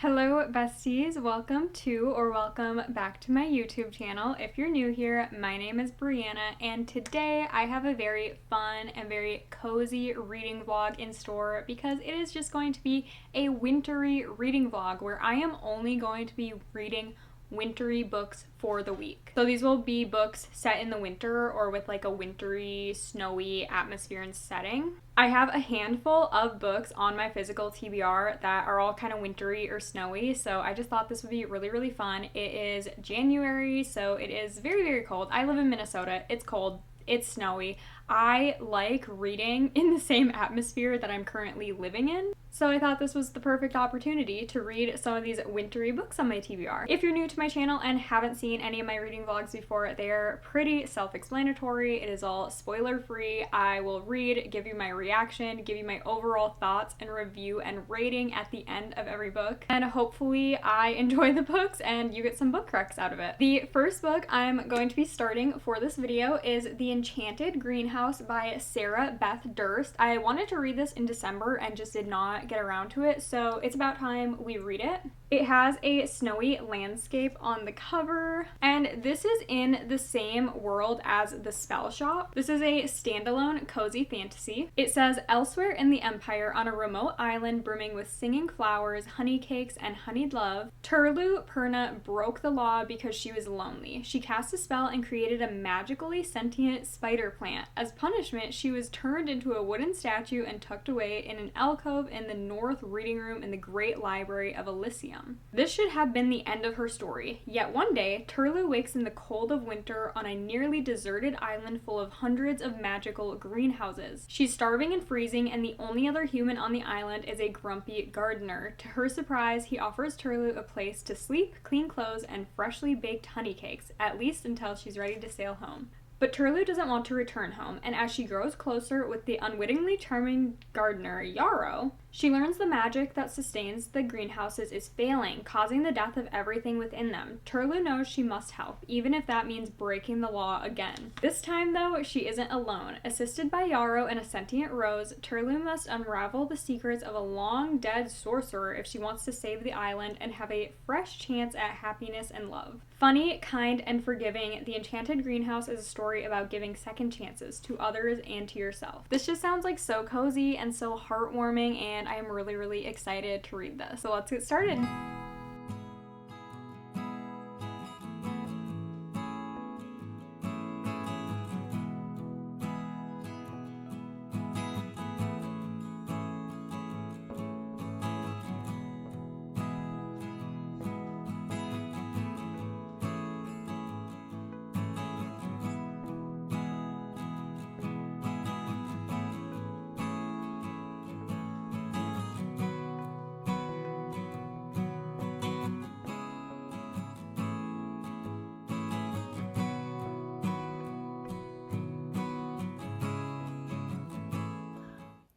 Hello besties, welcome back to my YouTube channel. If you're new here, my name is Brianna and today I have a very fun and very cozy reading vlog in store because it is just going to be a wintry reading vlog where I am only going to be reading wintry books for the week. So these will be books set in the winter or with like a wintry, snowy atmosphere and setting. I have a handful of books on my physical TBR that are all kind of wintry or snowy, so I just thought this would be really, really fun. It is January, so it is very, very cold. I live in Minnesota. It's cold. It's snowy. I like reading in the same atmosphere that I'm currently living in. So I thought this was the perfect opportunity to read some of these wintry books on my TBR. If you're new to my channel and haven't seen any of my reading vlogs before, they're pretty self-explanatory. It is all spoiler-free. I will read, give you my reaction, give you my overall thoughts and review and rating at the end of every book. And hopefully I enjoy the books and you get some book cracks out of it. The first book I'm going to be starting for this video is The Enchanted Greenhouse by Sarah Beth Durst. I wanted to read this in December and just did not get around to it, so it's about time we read it. It has a snowy landscape on the cover, and this is in the same world as The Spell Shop. This is a standalone cozy fantasy. It says, elsewhere in the Empire, on a remote island brimming with singing flowers, honey cakes, and honeyed love, Turlu Purna broke the law because she was lonely. She cast a spell and created a magically sentient spider plant. As punishment, she was turned into a wooden statue and tucked away in an alcove in the North Reading Room in the Great Library of Elysium. This should have been the end of her story, yet one day, Turlu wakes in the cold of winter on a nearly deserted island full of hundreds of magical greenhouses. She's starving and freezing, and the only other human on the island is a grumpy gardener. To her surprise, he offers Turlu a place to sleep, clean clothes, and freshly baked honey cakes, at least until she's ready to sail home. But Turlu doesn't want to return home, and as she grows closer with the unwittingly charming gardener, Yarrow, she learns the magic that sustains the greenhouses is failing, causing the death of everything within them. Turlu knows she must help, even if that means breaking the law again. This time, though, she isn't alone. Assisted by Yarrow and a sentient rose, Turlu must unravel the secrets of a long-dead sorcerer if she wants to save the island and have a fresh chance at happiness and love. Funny, kind, and forgiving, The Enchanted Greenhouse is a story about giving second chances to others and to yourself. This just sounds like so cozy and so heartwarming, and I am really, really excited to read this. So let's get started.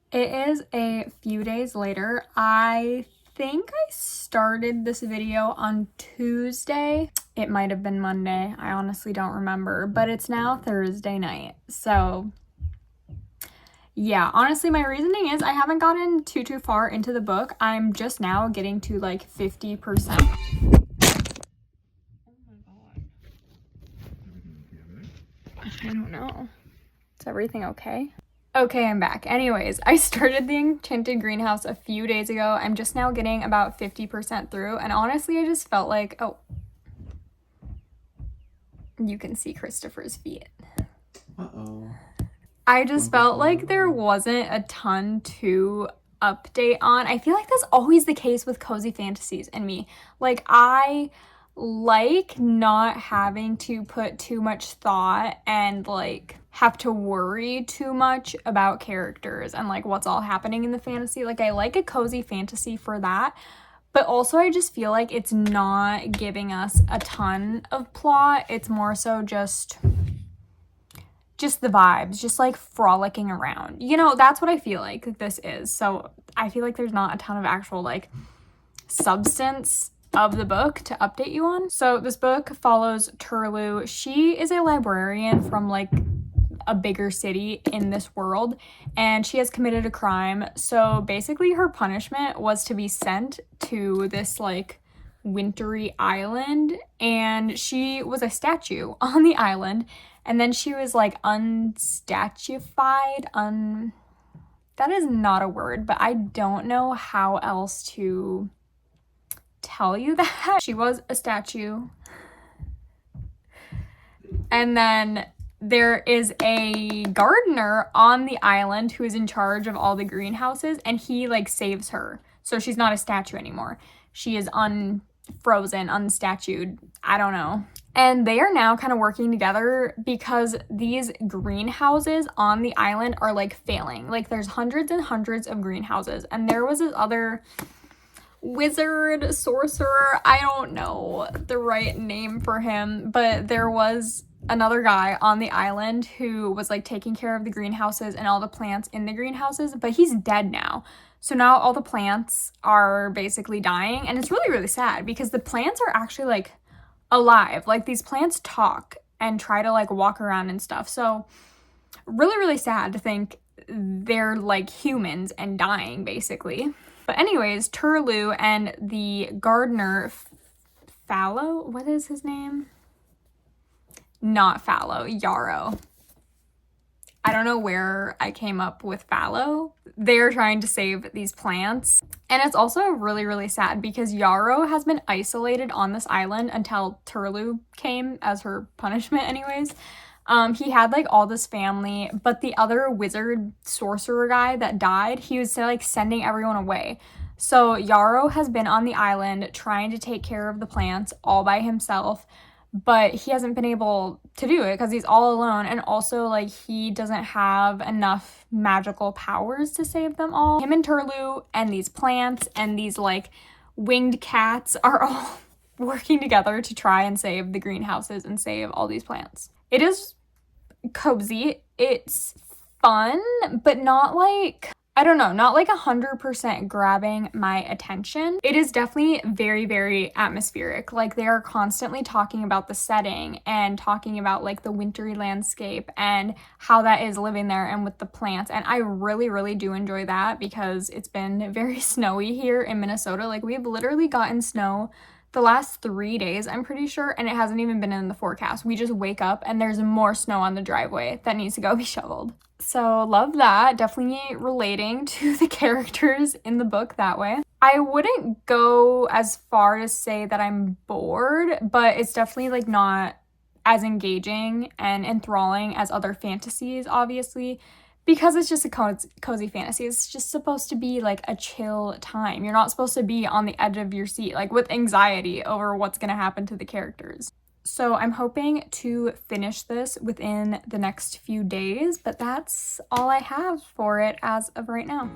It is a few days later. I think I started this video on Tuesday. It might have been Monday. I honestly don't remember, but it's now Thursday night. So yeah, honestly, my reasoning is I haven't gotten too far into the book. I'm just now getting to like 50%. Oh my God. I don't know. Is everything okay? Okay, I'm back. Anyways, I started The Enchanted Greenhouse a few days ago. I'm just now getting about 50% through, and honestly, I just felt like, oh, you can see Christopher's feet. Uh-oh. I just felt like there wasn't a ton to update on. I feel like that's always the case with cozy fantasies and me. Like, I like not having to put too much thought and like have to worry too much about characters and like what's all happening in the fantasy. Like, I like a cozy fantasy for that, but also I just feel like it's not giving us a ton of plot. It's more so just the vibes, just like frolicking around. You know, that's what I feel like this is. So I feel like there's not a ton of actual like substance of the book to update you on. So this book follows Turlu. She is a librarian from like a bigger city in this world, and she has committed a crime. So basically her punishment was to be sent to this like wintry island, and she was a statue on the island, and then she was like unstatuified. That is not a word, but I don't know how else to tell you that. She was a statue. And then there is a gardener on the island who is in charge of all the greenhouses, and he like saves her. So she's not a statue anymore. She is unfrozen, unstatued. I don't know. And they are now kind of working together because these greenhouses on the island are like failing. Like there's hundreds and hundreds of greenhouses, and there was this other wizard, sorcerer, I don't know the right name for him, but there was another guy on the island who was like taking care of the greenhouses and all the plants in the greenhouses, but he's dead now. So now all the plants are basically dying, and it's really, really sad because the plants are actually like alive. Like these plants talk and try to like walk around and stuff. So really, really sad to think they're like humans and dying basically. But anyways, Turlu and the gardener, Fallow, what is his name? Not Fallow, Yarrow. I don't know where I came up with Fallow. They're trying to save these plants. And it's also really, really sad because Yarrow has been isolated on this island until Turlu came as her punishment anyways. He had like all this family, but the other wizard sorcerer guy that died, he was like sending everyone away. So Yarrow has been on the island trying to take care of the plants all by himself, but he hasn't been able to do it because he's all alone, and also like he doesn't have enough magical powers to save them all. Him and Turlu and these plants and these like winged cats are all working together to try and save the greenhouses and save all these plants. It is cozy, it's fun, but not like, I don't know, not like 100% grabbing my attention. It is definitely very, very atmospheric. Like they are constantly talking about the setting and talking about like the wintry landscape and how that is living there and with the plants. And I really, really do enjoy that because it's been very snowy here in Minnesota. Like we've literally gotten snow the last 3 days, I'm pretty sure, and it hasn't even been in the forecast. We just wake up and there's more snow on the driveway that needs to go be shoveled. So love that. Definitely relating to the characters in the book that way. I wouldn't go as far to say that I'm bored, but it's definitely like not as engaging and enthralling as other fantasies, obviously, because it's just a cozy fantasy. It's just supposed to be like a chill time. You're not supposed to be on the edge of your seat, like with anxiety over what's gonna happen to the characters. So I'm hoping to finish this within the next few days, but that's all I have for it as of right now.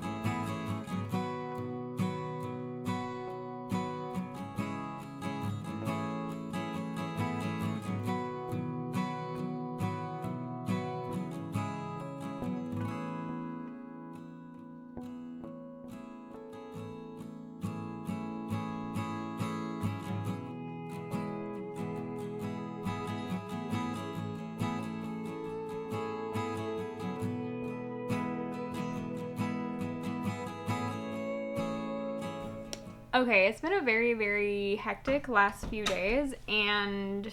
Okay, it's been a very, very hectic last few days, and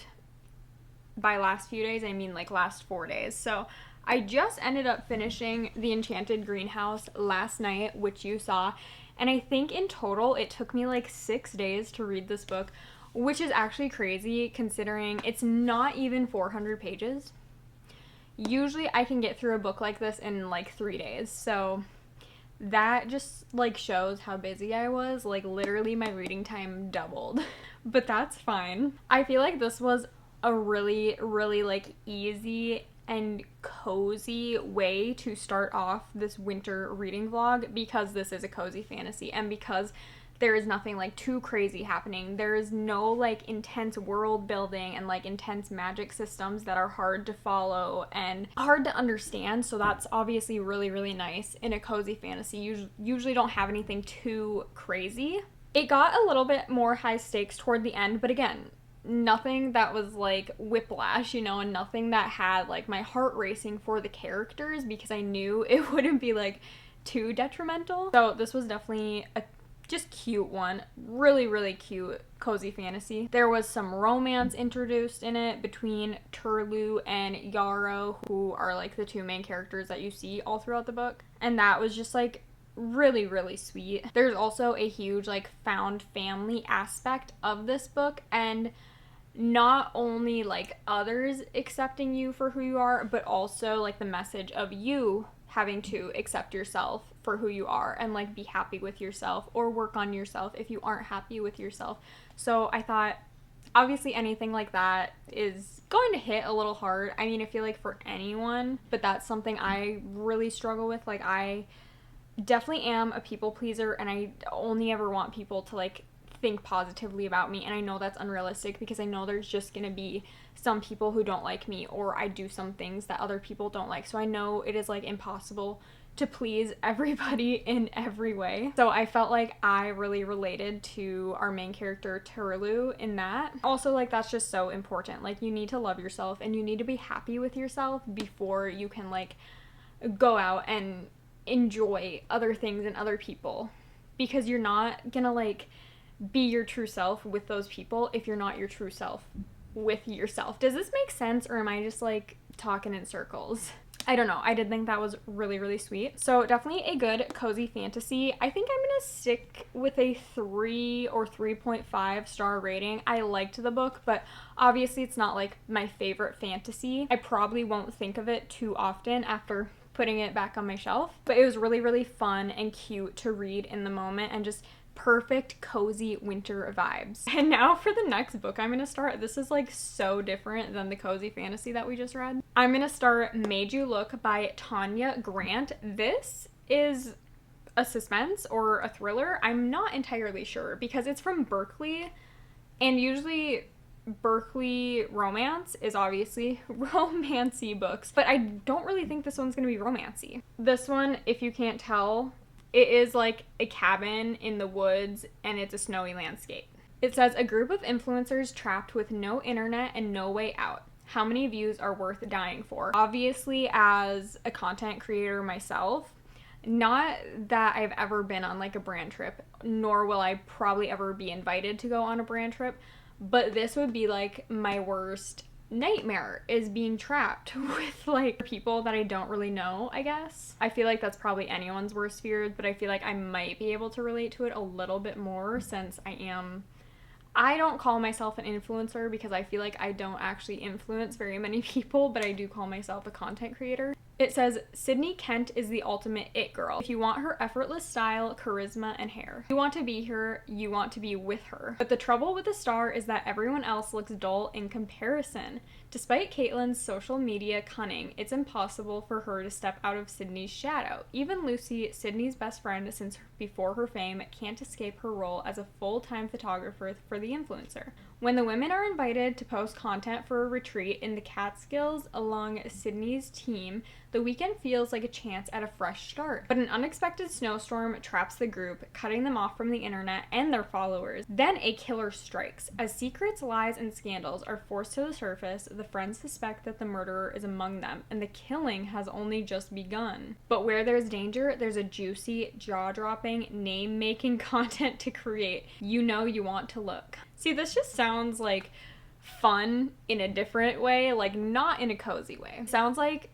by last few days, I mean like last 4 days. So I just ended up finishing The Enchanted Greenhouse last night, which you saw, and I think in total it took me like 6 days to read this book, which is actually crazy considering it's not even 400 pages. Usually I can get through a book like this in like 3 days, so that just like shows how busy I was. Like literally my reading time doubled, but that's fine. I feel like this was a really, really like easy and cozy way to start off this winter reading vlog because this is a cozy fantasy and because there is nothing like too crazy happening. There is no like intense world building and like intense magic systems that are hard to follow and hard to understand. So that's obviously really, really nice in a cozy fantasy. You usually don't have anything too crazy. It got a little bit more high stakes toward the end, but again, nothing that was like whiplash, you know, and nothing that had like my heart racing for the characters, because I knew it wouldn't be like too detrimental. So this was definitely a just cute one. Really, really cute cozy fantasy. There was some romance introduced in it between Turlu and Yarrow, who are like the two main characters that you see all throughout the book. And that was just like really, really sweet. There's also a huge like found family aspect of this book, and not only like others accepting you for who you are, but also like the message of you having to accept yourself for who you are and like be happy with yourself or work on yourself if you aren't happy with yourself. So I thought obviously anything like that is going to hit a little hard. I mean, I feel like for anyone, but that's something I really struggle with. Like, I definitely am a people pleaser, and I only ever want people to like think positively about me, and I know that's unrealistic because I know there's just gonna be some people who don't like me, or I do some things that other people don't like. So I know it is like impossible to please everybody in every way. So I felt like I really related to our main character Turlu in that. Also, like, that's just so important. Like, you need to love yourself and you need to be happy with yourself before you can like go out and enjoy other things and other people, because you're not gonna like be your true self with those people if you're not your true self with yourself. Does this make sense, or am I just like talking in circles? I don't know. I did think that was really, really sweet. So definitely a good cozy fantasy. I think I'm gonna stick with a 3 or 3.5 star rating. I liked the book, but obviously it's not like my favorite fantasy. I probably won't think of it too often after putting it back on my shelf, but it was really, really fun and cute to read in the moment, and just perfect cozy winter vibes. And now for the next book I'm gonna start. This is like so different than the cozy fantasy that we just read. I'm gonna start Made You Look by Tanya Grant. This is a suspense or a thriller. I'm not entirely sure because it's from Berkeley, and usually Berkeley romance is obviously romancy books, but I don't really think this one's gonna be romancy. This one, if you can't tell, it is like a cabin in the woods and it's a snowy landscape. It says, a group of influencers trapped with no internet and no way out. How many views are worth dying for? Obviously, as a content creator myself, not that I've ever been on like a brand trip, nor will I probably ever be invited to go on a brand trip, but this would be like my worst nightmare, is being trapped with like people that I don't really know, I guess. I feel like that's probably anyone's worst fear, but I feel like I might be able to relate to it a little bit more since I don't call myself an influencer because I feel like I don't actually influence very many people, but I do call myself a content creator. It says, Sydney Kent is the ultimate it girl. If you want her effortless style, charisma, and hair, you want to be her, you want to be with her. But the trouble with the star is that everyone else looks dull in comparison. Despite Caitlin's social media cunning, it's impossible for her to step out of Sydney's shadow. Even Lucy, Sydney's best friend since before her fame, can't escape her role as a full-time photographer for the influencer. When the women are invited to post content for a retreat in the Catskills along Sydney's team, the weekend feels like a chance at a fresh start. But an unexpected snowstorm traps the group, cutting them off from the internet and their followers. Then a killer strikes. As secrets, lies, and scandals are forced to the surface, the friends suspect that the murderer is among them, and the killing has only just begun. But where there's danger, there's a juicy, jaw-dropping, name-making content to create. You know you want to look. See, this just sounds like fun in a different way, like not in a cozy way. It sounds like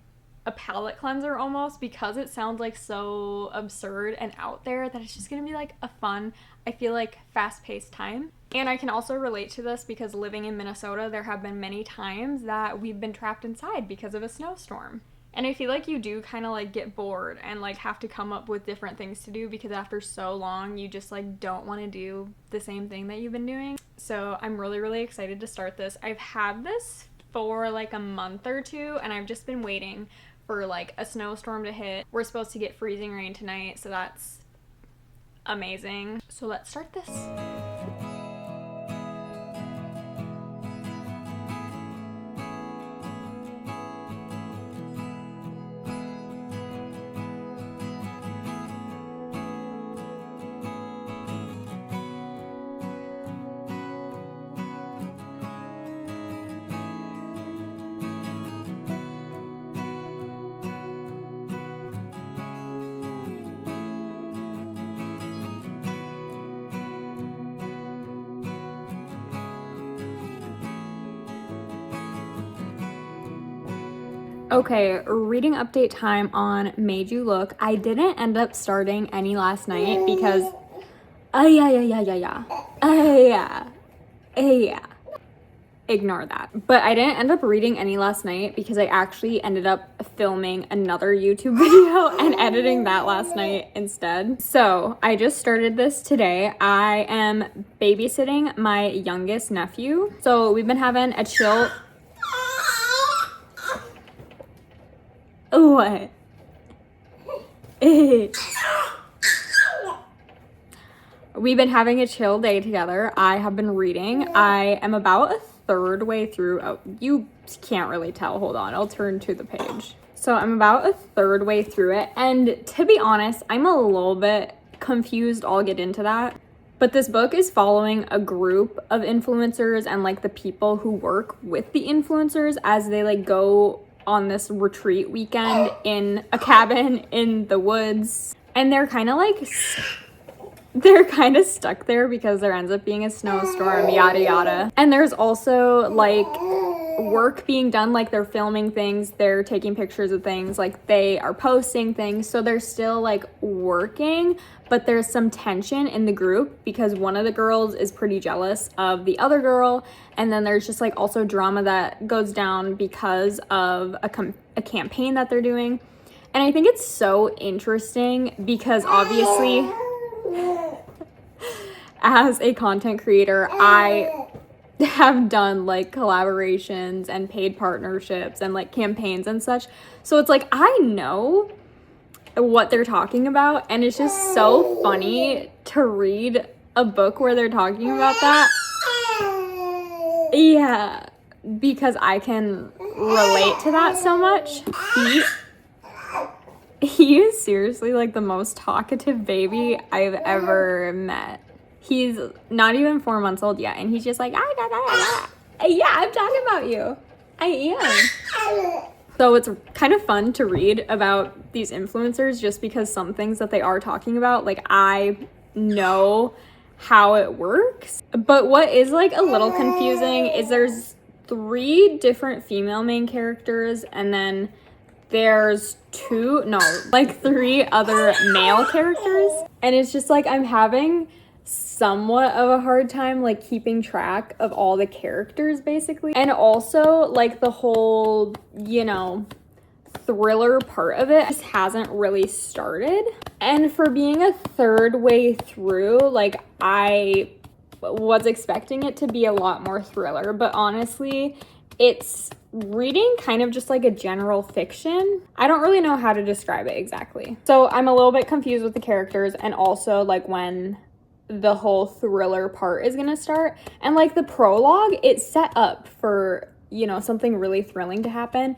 a palate cleanser almost, because it sounds like so absurd and out there that it's just gonna be like a fun, I feel like, fast-paced time. And I can also relate to this because living in Minnesota, there have been many times that we've been trapped inside because of a snowstorm. And I feel like you do kind of like get bored and like have to come up with different things to do, because after so long you just like don't want to do the same thing that you've been doing. So I'm really, really excited to start this. I've had this for like a month or two and I've just been waiting for like a snowstorm to hit. We're supposed to get freezing rain tonight, so that's amazing. So let's start this. Okay, reading update time on Made You Look. I didn't end up starting any last night because ignore that. But I didn't end up reading any last night because I actually ended up filming another YouTube video and editing that last night instead. So I just started this today. I am babysitting my youngest nephew. So we've been having a chill. What? We've been having a chill day together. I have been reading. I am about a third way through. Oh, you can't really tell. Hold on. I'll turn to the page. So I'm about a third way through it. And to be honest, I'm a little bit confused. I'll get into that. But this book is following a group of influencers and like the people who work with the influencers as they like go on this retreat weekend in a cabin in the woods. And they're kind of stuck there because there ends up being a snowstorm, yada yada. And there's also like work being done, like they're filming things, they're taking pictures of things, like they are posting things. So they're still like working, but there's some tension in the group because one of the girls is pretty jealous of the other girl. And then there's just like also drama that goes down because of a campaign that they're doing. And I think it's so interesting because obviously as a content creator, I have done like collaborations and paid partnerships and like campaigns and such. So it's like, I know what they're talking about. And it's just so funny to read a book where they're talking about that. Yeah, because I can relate to that so much. He is seriously like the most talkative baby I've ever met. He's not even 4 months old yet, and he's just like, yeah, I'm talking about you. I am. So it's kind of fun to read about these influencers just because some things that they are talking about, like I know how it works.'t what is like a little confusing is there's 3 different female main characters, and then there's 3 other male characters. And it's just like I'm having somewhat of a hard time like keeping track of all the characters basically. And also like the whole, thriller part of it just hasn't really started. And for being a third way through, like I was expecting it to be a lot more thriller, but honestly, it's reading kind of just like a general fiction. I don't really know how to describe it exactly. So I'm a little bit confused with the characters and also like when the whole thriller part is gonna start. And like the prologue, it's set up for, something really thrilling to happen.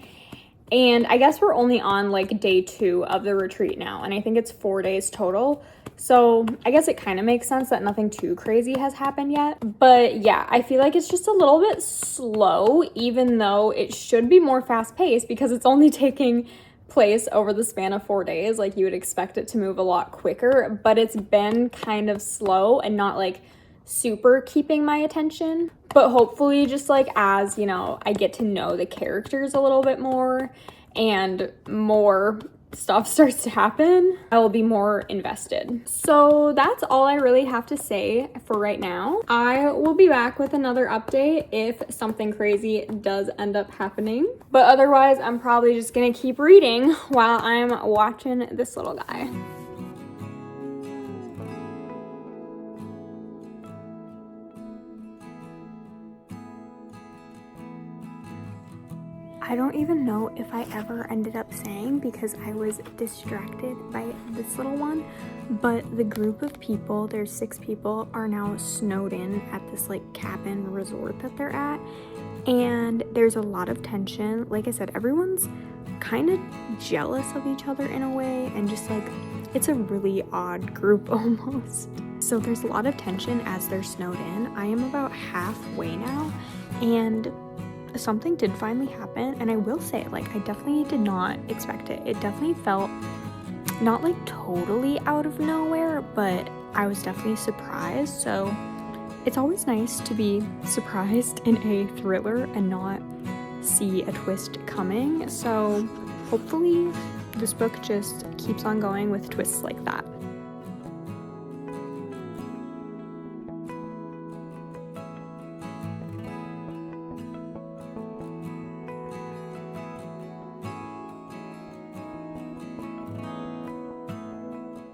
And I guess we're only on like day 2 of the retreat now. And I think it's 4 days total. So I guess it kind of makes sense that nothing too crazy has happened yet. But yeah, I feel like it's just a little bit slow, even though it should be more fast paced because it's only taking place over the span of 4 days. Like you would expect it to move a lot quicker, but it's been kind of slow and not like super keeping my attention. But hopefully just like as, I get to know the characters a little bit more and more stuff starts to happen, I will be more invested. So that's all I really have to say for right now. I will be back with another update if something crazy does end up happening. But otherwise, I'm probably just gonna keep reading while I'm watching this little guy. I don't even know if I ever ended up saying because I was distracted by this little one, but the group of people, there's 6 people, are now snowed in at this like cabin resort that they're at, and there's a lot of tension. Like I said, everyone's kind of jealous of each other in a way, and just like it's a really odd group almost. So there's a lot of tension as they're snowed in. I am about halfway now, and something did finally happen, and I will say, like, I definitely did not expect it. It definitely felt not like totally out of nowhere, but I was definitely surprised. So it's always nice to be surprised in a thriller and not see a twist coming. So hopefully this book just keeps on going with twists like that.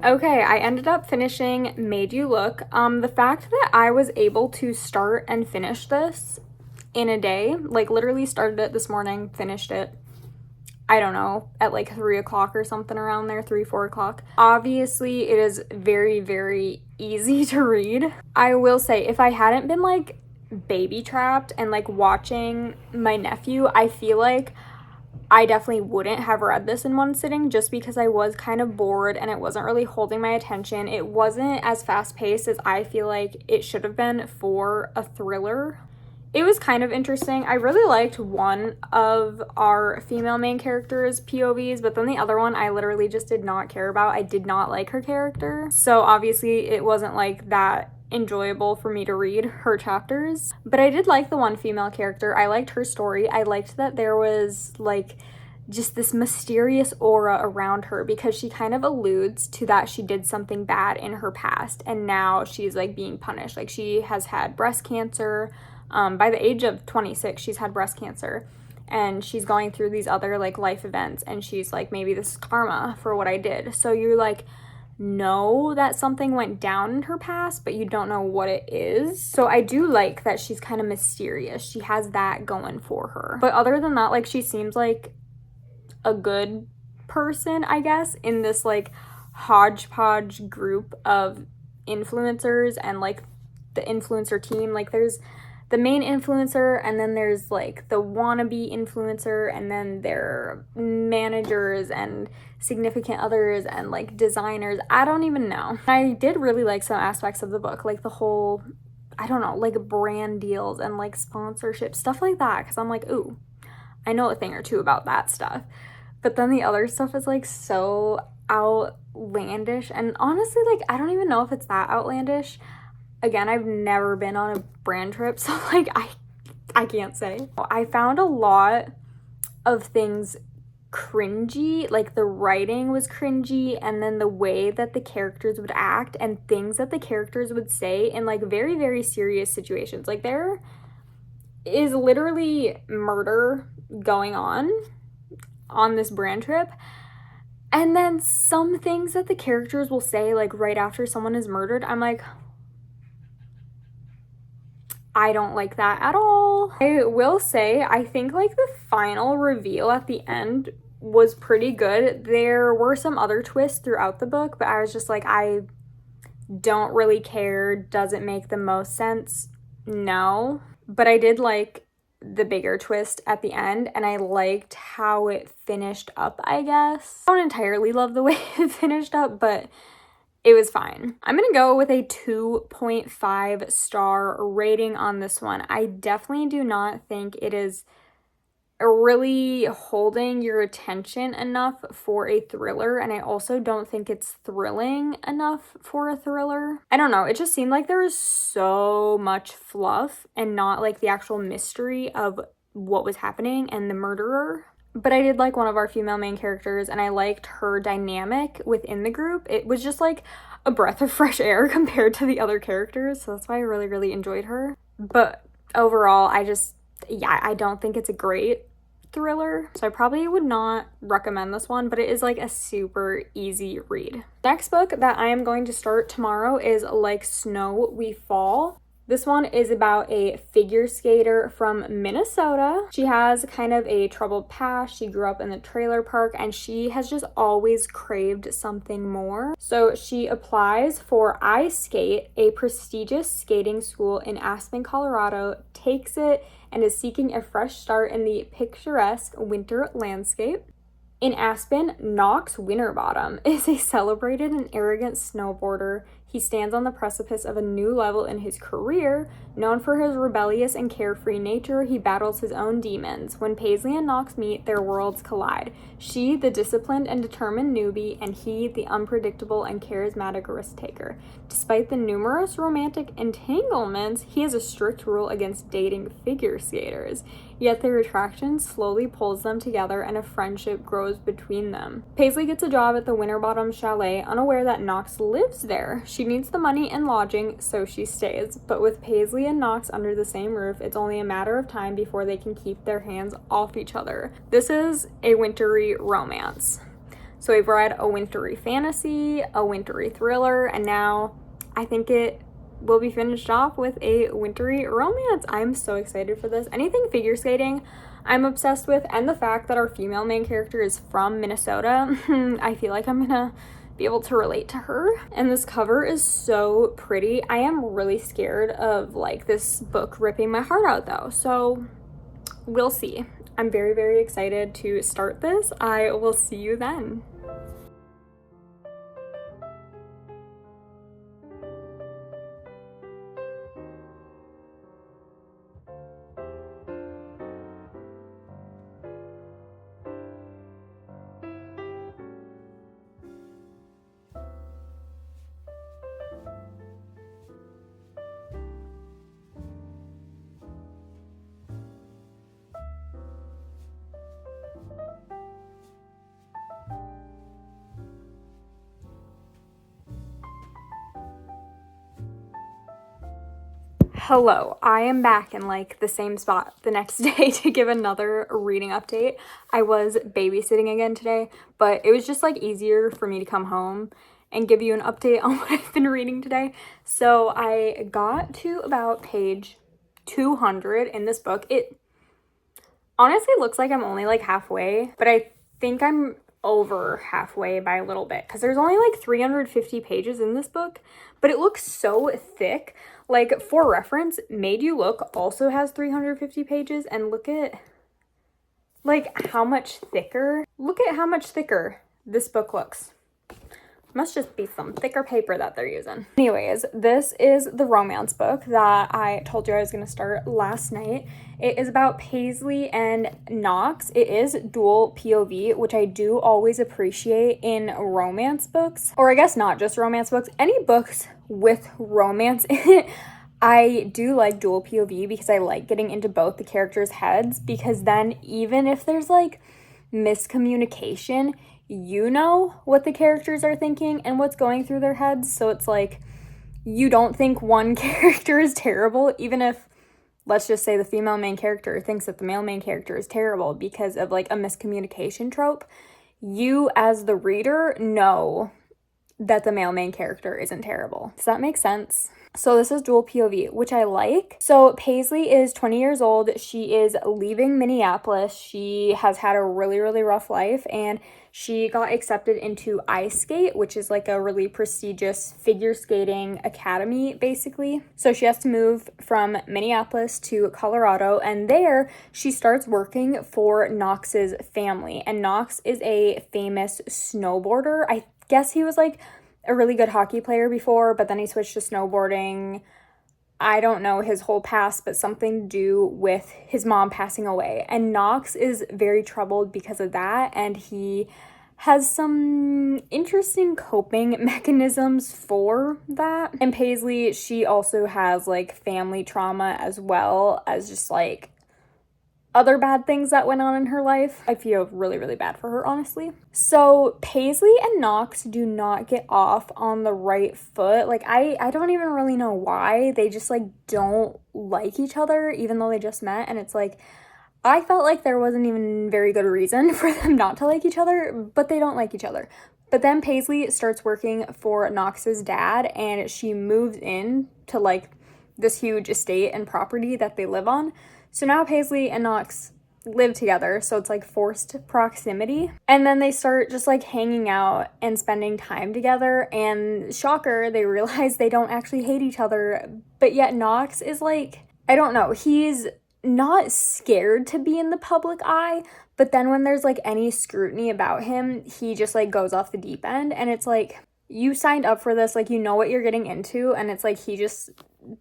Okay, I ended up finishing Made You Look. The fact that I was able to start and finish this in a day, like literally started it this morning, finished it, I don't know, at like 3 o'clock or something around there, 3-4 o'clock. Obviously, it is very, very easy to read. I will say, if I hadn't been like baby trapped and like watching my nephew, I feel like I definitely wouldn't have read this in one sitting just because I was kind of bored and it wasn't really holding my attention. It wasn't as fast-paced as I feel like it should have been for a thriller. It was kind of interesting. I really liked one of our female main characters' POVs, but then the other one I literally just did not care about. I did not like her character. So obviously it wasn't like that enjoyable for me to read her chapters, but I did like the one female character. I liked her story. I liked that there was like just this mysterious aura around her because she kind of alludes to that she did something bad in her past and now she's like being punished. Like she has had breast cancer. By the age of 26, she's had breast cancer and she's going through these other like life events and she's like, maybe this is karma for what I did. So you're like, know that something went down in her past, but you don't know what it is. So I do like that she's kind of mysterious. She has that going for her. But other than that, like she seems like a good person, I guess, in this like hodgepodge group of influencers and like the influencer team. Like there's the main influencer and then there's like the wannabe influencer and then their managers and significant others and like designers. I don't even know. I did really like some aspects of the book, like the whole, I don't know, like brand deals and like sponsorship, stuff like that, because I'm like, ooh, I know a thing or two about that stuff. But then the other stuff is like so outlandish, and honestly, like I don't even know if it's that outlandish. Again, I've never been on a brand trip, so like I can't say. I found a lot of things cringy, like the writing was cringy, and then the way that the characters would act and things that the characters would say in like very, very serious situations. Like there is literally murder going on this brand trip. And then some things that the characters will say like right after someone is murdered, I'm like, I don't like that at all. I will say, I think like the final reveal at the end was pretty good. There were some other twists throughout the book, but I was just like, I don't really care. Does it make the most sense? No. But I did like the bigger twist at the end, and I liked how it finished up, I guess. I don't entirely love the way it finished up, but it was fine. I'm gonna go with a 2.5 star rating on this one. I definitely do not think it is really holding your attention enough for a thriller, and I also don't think it's thrilling enough for a thriller. I don't know, it just seemed like there was so much fluff and not like the actual mystery of what was happening and the murderer. But I did like one of our female main characters, and I liked her dynamic within the group. It was just like a breath of fresh air compared to the other characters, so that's why I really, really enjoyed her. But overall, I don't think it's a great thriller, so I probably would not recommend this one, but it is like a super easy read. Next book that I am going to start tomorrow is Like Snow We Fall. This one is about a figure skater from Minnesota. She has kind of a troubled past. She grew up in the trailer park and she has just always craved something more. So she applies for Ice Skate, a prestigious skating school in Aspen, Colorado, takes it, and is seeking a fresh start in the picturesque winter landscape. In Aspen, Knox Winterbottom is a celebrated and arrogant snowboarder. He stands on the precipice of a new level in his career. Known for his rebellious and carefree nature, he battles his own demons. When Paisley and Knox meet, their worlds collide. She, the disciplined and determined newbie, and he, the unpredictable and charismatic risk-taker. Despite the numerous romantic entanglements, he has a strict rule against dating figure skaters. Yet their attraction slowly pulls them together and a friendship grows between them. Paisley gets a job at the Winterbottom Chalet, unaware that Knox lives there. She needs the money and lodging, so she stays. But with Paisley and Knox under the same roof, it's only a matter of time before they can keep their hands off each other. This is a wintry romance. So we've read a wintry fantasy, a wintry thriller, and now I think it will be finished off with a wintry romance. I'm so excited for this. Anything figure skating, I'm obsessed with, and the fact that our female main character is from Minnesota, I feel like I'm gonna be able to relate to her. And this cover is so pretty. I am really scared of like this book ripping my heart out though, so we'll see. I'm very, very excited to start this. I will see you then. Hello, I am back in like the same spot the next day to give another reading update. I was babysitting again today, but it was just like easier for me to come home and give you an update on what I've been reading today. So I got to about page 200 in this book. It honestly looks like I'm only like halfway, but I think I'm over halfway by a little bit because there's only like 350 pages in this book, but it looks so thick. Like, for reference, Made You Look also has 350 pages, and look at like how much thicker, look at how much thicker this book looks. Must just be some thicker paper that they're using. Anyways, this is the romance book that I told you I was going to start last night. It is about Paisley and Knox. It is dual POV, which I do always appreciate in romance books. Or I guess not just romance books, any books with romance in it. I do like dual POV because I like getting into both the characters' heads, because then even if there's like miscommunication, you know what the characters are thinking and what's going through their heads. So it's like you don't think one character is terrible, even if, let's just say, the female main character thinks that the male main character is terrible because of like a miscommunication trope. You as the reader know that the male main character isn't terrible. Does that make sense? So this is dual POV, which I like. So Paisley is 20 years old. She is leaving Minneapolis. She has had a really, really rough life, and she got accepted into ice skate, which is like a really prestigious figure skating academy, basically. So she has to move from Minneapolis to Colorado, and there she starts working for Knox's family. And Knox is a famous snowboarder. I guess he was like a really good hockey player before, but then he switched to snowboarding. I don't know his whole past, but something to do with his mom passing away. And Knox is very troubled because of that, and he has some interesting coping mechanisms for that. And Paisley, she also has like family trauma as well as just like other bad things that went on in her life. I feel really, really bad for her, honestly. So Paisley and Knox do not get off on the right foot. Like, I don't even really know why. They just like don't like each other, even though they just met. And it's like, I felt like there wasn't even very good reason for them not to like each other, but they don't like each other. But then Paisley starts working for Knox's dad, and she moves in to like this huge estate and property that they live on. So now Paisley and Knox live together, so it's like forced proximity. And then they start just like hanging out and spending time together, and shocker, they realize they don't actually hate each other. But yet Knox is like, I don't know, he's not scared to be in the public eye, but then when there's like any scrutiny about him, he just like goes off the deep end. And it's like, you signed up for this, like, you know what you're getting into, and it's like he just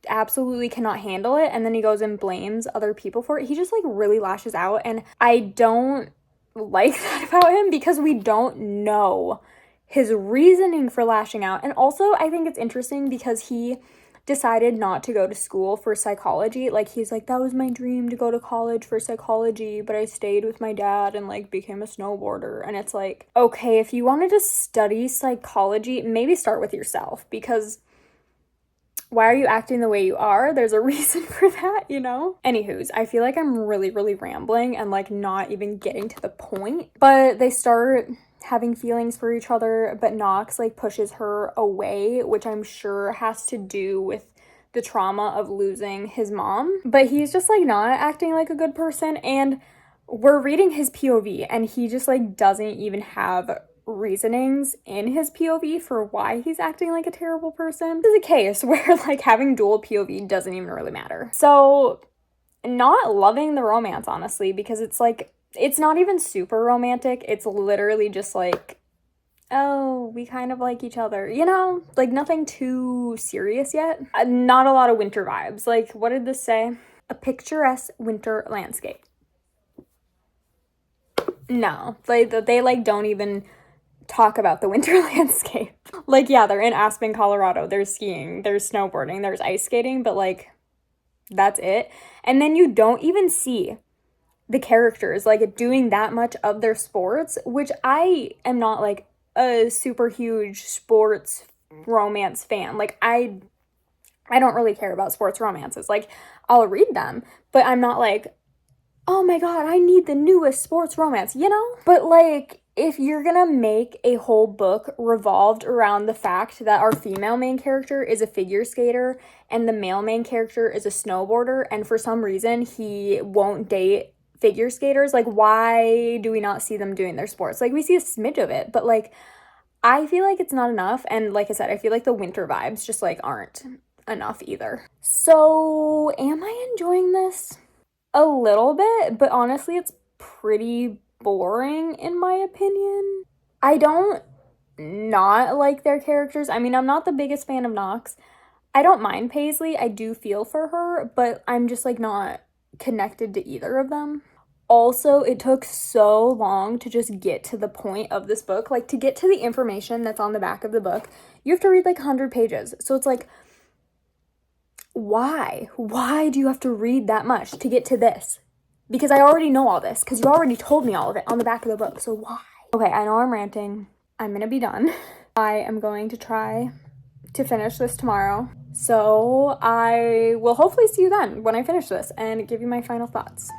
absolutely cannot handle it, and then he goes and blames other people for it. He just like really lashes out, and I don't like that about him because we don't know his reasoning for lashing out. And also I think it's interesting because he decided not to go to school for psychology. Like, he's like, that was my dream to go to college for psychology, but I stayed with my dad and, like, became a snowboarder. And it's like, okay, if you wanted to study psychology, maybe start with yourself, because why are you acting the way you are? There's a reason for that, you know? Anywho's, I feel like I'm really rambling and, like, not even getting to the point. But they start having feelings for each other, but Knox, like, pushes her away, which I'm sure has to do with the trauma of losing his mom. But he's just, like, not acting like a good person, and we're reading his POV, and he just, like, doesn't even have reasonings in his POV for why he's acting like a terrible person. This is a case where, like, having dual POV doesn't even really matter. So, not loving the romance, honestly, because it's like, it's not even super romantic. It's literally just like, oh, we kind of like each other, you know? Like, nothing too serious yet. Not a lot of winter vibes. Like, what did this say? A picturesque winter landscape. No, they like, don't even talk about the winter landscape. Like, yeah, they're in Aspen, Colorado. There's skiing, there's snowboarding, there's ice skating, but, like, that's it. And then you don't even see the characters, like, doing that much of their sports, which I am not, like, a super huge sports romance fan. Like, I don't really care about sports romances. Like, I'll read them, but I'm not like, oh my god, I need the newest sports romance, you know? But, like, if you're gonna make a whole book revolved around the fact that our female main character is a figure skater and the male main character is a snowboarder, and for some reason he won't date figure skaters, like, why do we not see them doing their sports? Like, we see a smidge of it, but, like, I feel like it's not enough, and like I said, I feel like the winter vibes just, like, aren't enough either. So, am I enjoying this? A little bit, but honestly, it's pretty boring in my opinion. I don't not like their characters. I mean, I'm not the biggest fan of Knox. I don't mind Paisley. I do feel for her, but I'm just, like, not connected to either of them. Also, it took so long to just get to the point of this book. Like, to get to the information that's on the back of the book, you have to read, like, 100 pages. So it's like, why? Why do you have to read that much to get to this? Because I already know all this, because you already told me all of it on the back of the book, so why? Okay, I know I'm ranting. I'm gonna be done. I am going to try to finish this tomorrow, so I will hopefully see you then when I finish this and give you my final thoughts.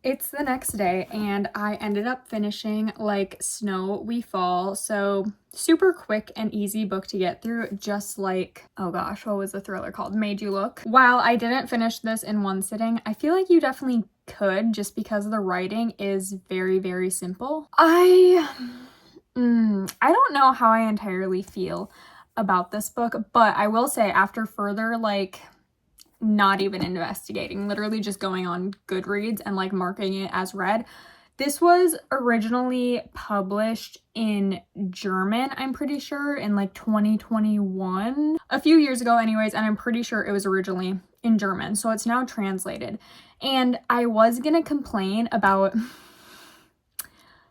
It's the next day, and I ended up finishing Like Snow We Fall, so super quick and easy book to get through, just like, oh gosh, what was the thriller called? Made You Look. While I didn't finish this in one sitting, I feel like you definitely could, just because the writing is very simple. I don't know how I entirely feel about this book, but I will say, after further, like, not even investigating, literally just going on Goodreads and, like, marking it as read. This was originally published in German, I'm pretty sure, in, like, 2021. A few years ago anyways, and I'm pretty sure it was originally in German, so it's now translated. And I was gonna complain about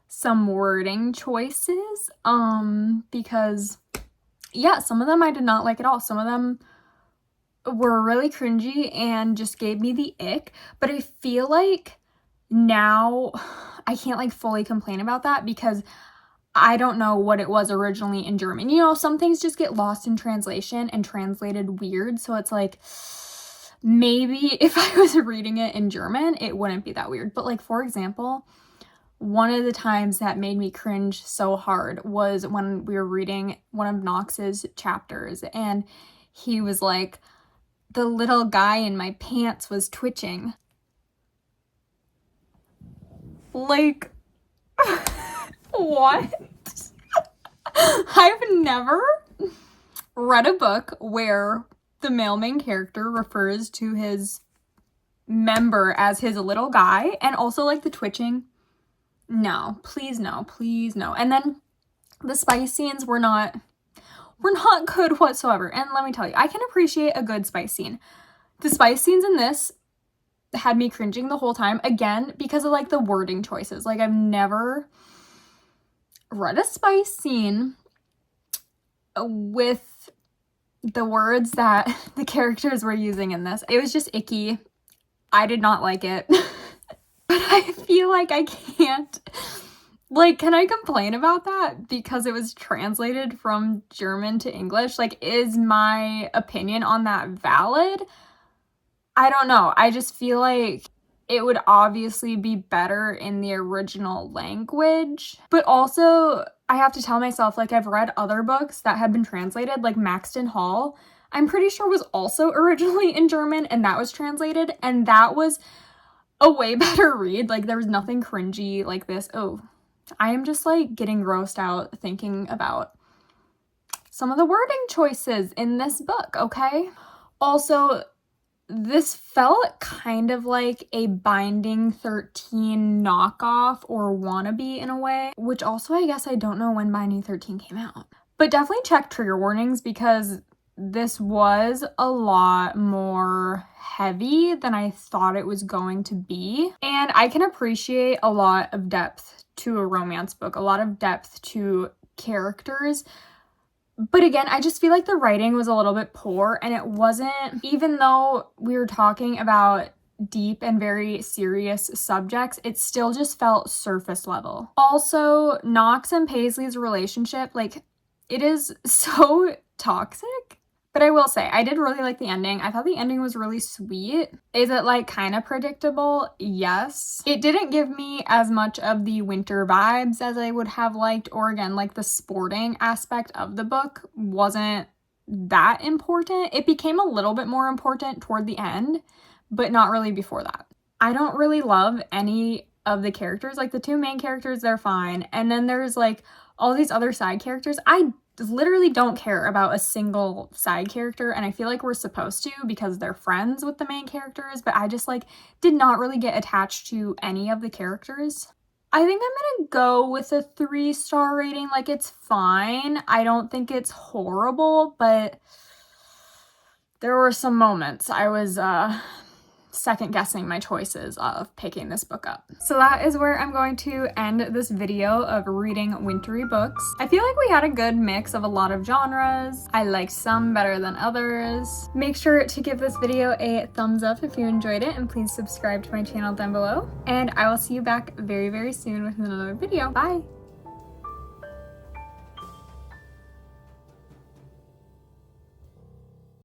some wording choices, because, yeah, some of them I did not like at all. Some of them were really cringy and just gave me the ick, but I feel like now I can't, like, fully complain about that because I don't know what it was originally in German. You know, some things just get lost in translation and translated weird, so it's like, maybe if I was reading it in German, it wouldn't be that weird. But, like, for example, one of the times that made me cringe so hard was when we were reading one of Knox's chapters, and he was like, the little guy in my pants was twitching. Like, what? I've never read a book where the male main character refers to his member as his little guy, and also like the twitching. No, please no, please no. And then the spice scenes were not good whatsoever. And let me tell you, I can appreciate a good spice scene. The spice scenes in this had me cringing the whole time, again, because of like the wording choices. Like, I've never read a spice scene with the words that the characters were using in this. It was just icky. I did not like it. But I feel like I can't, like, can I complain about that because it was translated from German to English? Like, is my opinion on that valid? I don't know. I just feel like it would obviously be better in the original language. But also, I have to tell myself, like, I've read other books that have been translated, like Maxton Hall, I'm pretty sure was also originally in German, and that was translated, and that was a way better read. Like, there was nothing cringy like this. Oh, I am just like getting grossed out thinking about some of the wording choices in this book, okay? Also, this felt kind of like a Binding 13 knockoff or wannabe in a way, which also I guess I don't know when Binding 13 came out. But definitely check trigger warnings because this was a lot more heavy than I thought it was going to be. And I can appreciate a lot of depth to a romance book, a lot of depth to characters. But again, I just feel like the writing was a little bit poor, and it wasn't, even though we were talking about deep and very serious subjects, it still just felt surface level. Also, Knox and Paisley's relationship, like, it is so toxic. But I will say, I did really like the ending. I thought the ending was really sweet. Is it like kind of predictable? Yes. It didn't give me as much of the winter vibes as I would have liked, or again, like the sporting aspect of the book wasn't that important. It became a little bit more important toward the end, but not really before that. I don't really love any of the characters. Like, the two main characters, they're fine. And then there's like all these other side characters. I literally don't care about a single side character, and I feel like we're supposed to because they're friends with the main characters, but I just like did not really get attached to any of the characters. I think I'm gonna go with a 3-star rating. Like, it's fine. I don't think it's horrible, but there were some moments I was second guessing my choices of picking this book up. So that is where I'm going to end this video of reading wintry books. I feel like we had a good mix of a lot of genres. I liked some better than others. Make sure to give this video a thumbs up if you enjoyed it, and please subscribe to my channel down below. And I will see you back very, very soon with another video. Bye!